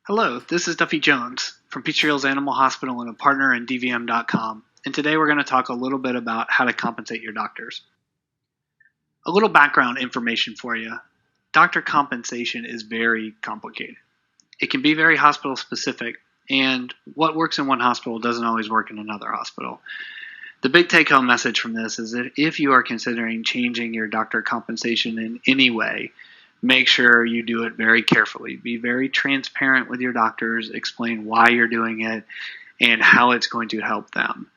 Hello, this is Duffy Jones from Peachtree Hills Animal Hospital and a partner in DVM.com. And today we're going to talk a little bit about how to compensate your doctors. A little background information for you. Doctor compensation is very complicated. It can be very hospital specific, and what works in one hospital doesn't always work in another hospital. The big take home message from this is that if you are considering changing your doctor compensation in any way, make sure you do it very carefully. Be very transparent with your doctors, explain why you're doing it and how it's going to help them.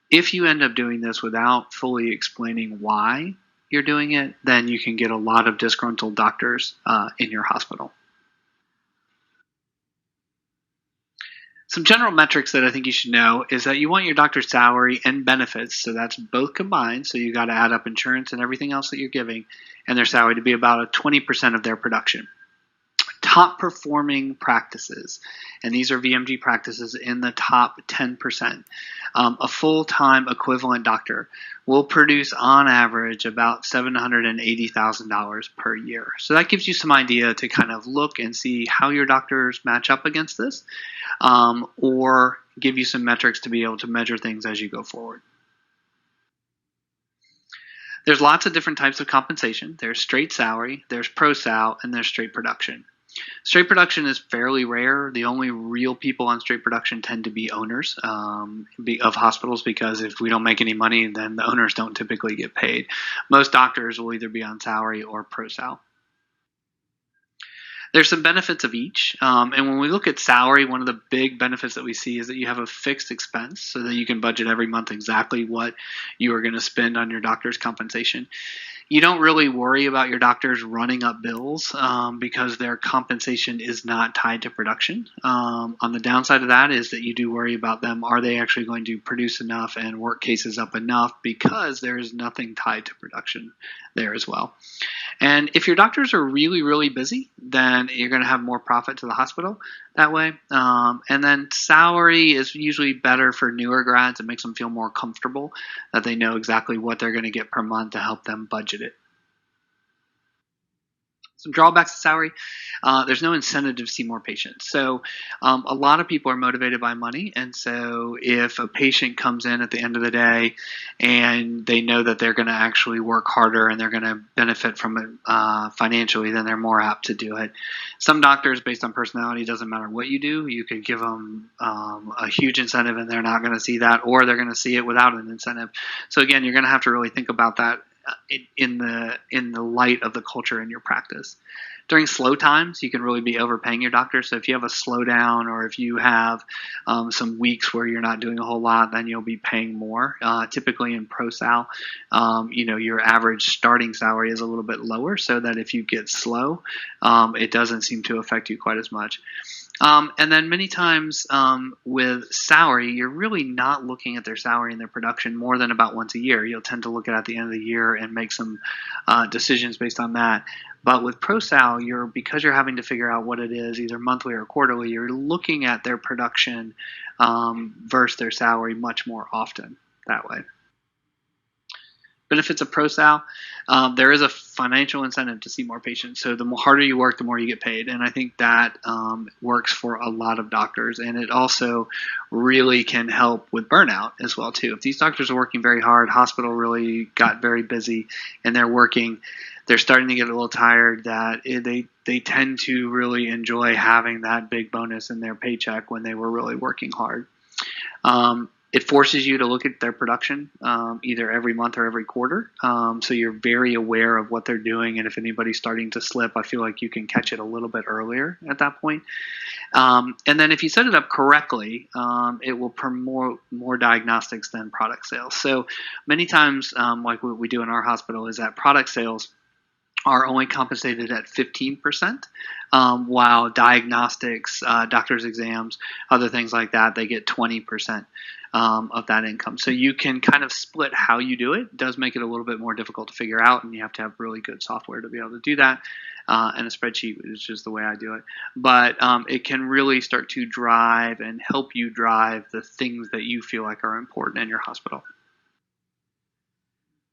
If you end up doing this without fully explaining why you're doing it, then you can get a lot of disgruntled doctors in your hospital. Some general metrics that I think you should know is that you want your doctor's salary and benefits, so that's both combined, so you got to add up insurance and everything else that you're giving, and their salary to be about a 20% of their production. Top performing practices, and these are VMG practices in the top 10%. A full-time equivalent doctor will produce on average about $780,000 per year. So that gives you some idea to kind of look and see how your doctors match up against this, or give you some metrics to be able to measure things as you go forward. There's lots of different types of compensation. There's straight salary, there's pro-sal, and there's straight production. Straight production is fairly rare. The only real people on straight production tend to be owners of hospitals, because if we don't make any money, then the owners don't typically get paid. Most doctors will either be on salary or pro-sal. There's some benefits of each, and when we look at salary, one of the big benefits that we see is that you have a fixed expense so that you can budget every month exactly what you are going to spend on your doctor's compensation. You don't really worry about your doctors running up bills because their compensation is not tied to production. On the downside of that is that you do worry about them. Are they actually going to produce enough and work cases up enough, because there is nothing tied to production there as well. And if your doctors are really, really busy, then you're going to have more profit to the hospital that way. And then salary is usually better for newer grads. It makes them feel more comfortable that they know exactly what they're going to get per month to help them budget it. Some drawbacks to salary. There's no incentive to see more patients. So a lot of people are motivated by money. And so if a patient comes in at the end of the day and they know that they're going to actually work harder and they're going to benefit from it financially, then they're more apt to do it. Some doctors, based on personality, doesn't matter what you do. You could give them a huge incentive and they're not going to see that, or they're going to see it without an incentive. So again, you're going to have to really think about that in the light of the culture in your practice. During slow times, you can really be overpaying your doctor. So if you have a slowdown, or if you have some weeks where you're not doing a whole lot, then you'll be paying more. Typically in pro-sal, your average starting salary is a little bit lower, so that if you get slow, it doesn't seem to affect you quite as much. And then many times with salary, you're really not looking at their salary and their production more than about once a year. You'll tend to look at the end of the year and make some decisions based on that. But with pro-sal, because you're having to figure out what it is, either monthly or quarterly, you're looking at their production versus their salary much more often that way. Benefits of pro-sal, there is a financial incentive to see more patients. So the harder you work, the more you get paid. And I think that works for a lot of doctors. And it also really can help with burnout as well, too. If these doctors are working very hard, hospital really got very busy, and they're starting to get a little tired, that they tend to really enjoy having that big bonus in their paycheck when they were really working hard. It forces you to look at their production either every month or every quarter. So you're very aware of what they're doing. And if anybody's starting to slip, I feel like you can catch it a little bit earlier at that point. And then if you set it up correctly, it will promote more diagnostics than product sales. So many times, like what we do in our hospital, is that product sales are only compensated at 15%, while diagnostics, doctor's exams, other things like that, they get 20% of that income. So you can kind of split how you do it. It does make it a little bit more difficult to figure out, and you have to have really good software to be able to do that. And a spreadsheet is just the way I do it. But it can really start to drive and help you drive the things that you feel like are important in your hospital.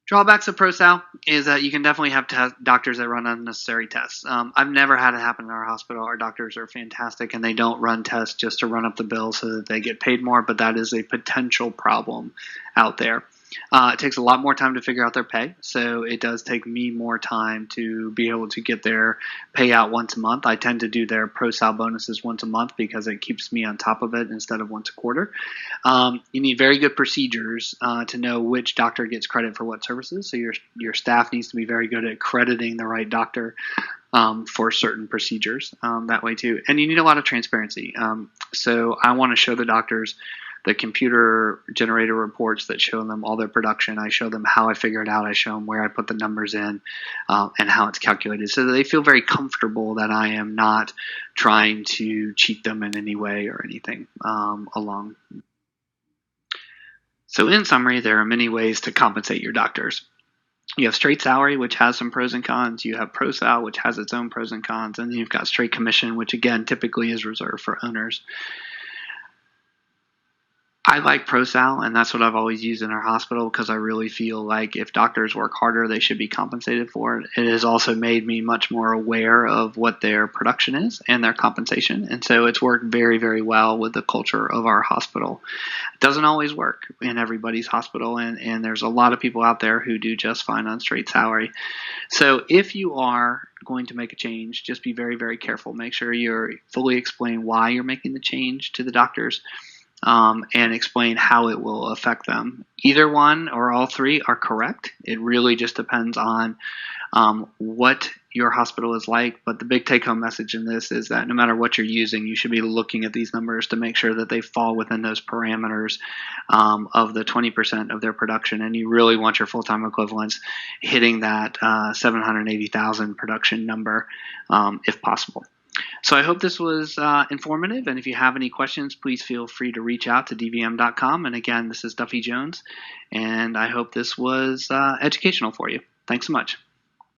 Drawbacks of Pro-sal is that you can definitely have doctors that run unnecessary tests. I've never had it happen in our hospital. Our doctors are fantastic, and they don't run tests just to run up the bill so that they get paid more, but that is a potential problem out there. It takes a lot more time to figure out their pay, so it does take me more time to be able to get their payout once a month. I tend to do their Pro-sal bonuses once a month because it keeps me on top of it instead of once a quarter. You need very good procedures to know which doctor gets credit for what services, so your staff needs to be very good at crediting the right doctor for certain procedures that way too. And you need a lot of transparency. So I want to show the doctors the computer generated reports that show them all their production. I show them how I figure it out. I show them where I put the numbers in and how it's calculated, so that they feel very comfortable that I am not trying to cheat them in any way or anything along. So in summary, there are many ways to compensate your doctors. You have straight salary, which has some pros and cons. You have pro-sal, which has its own pros and cons. And then you've got straight commission, which again typically is reserved for owners. I like Pro-sal, and that's what I've always used in our hospital because I really feel like if doctors work harder, they should be compensated for it. It has also made me much more aware of what their production is and their compensation, and so it's worked very, very well with the culture of our hospital. It doesn't always work in everybody's hospital, and there's a lot of people out there who do just fine on straight salary. So if you are going to make a change, just be very, very careful. Make sure you're fully explain why you're making the change to the doctors. And explain how it will affect them. Either one or all three are correct. It really just depends on what your hospital is like. But the big take-home message in this is that no matter what you're using, you should be looking at these numbers to make sure that they fall within those parameters of the 20% of their production. And you really want your full-time equivalents hitting that 780,000 production number if possible. So I hope this was informative, and if you have any questions, please feel free to reach out to dvm.com. And again, this is Duffy Jones, and I hope this was educational for you. Thanks so much.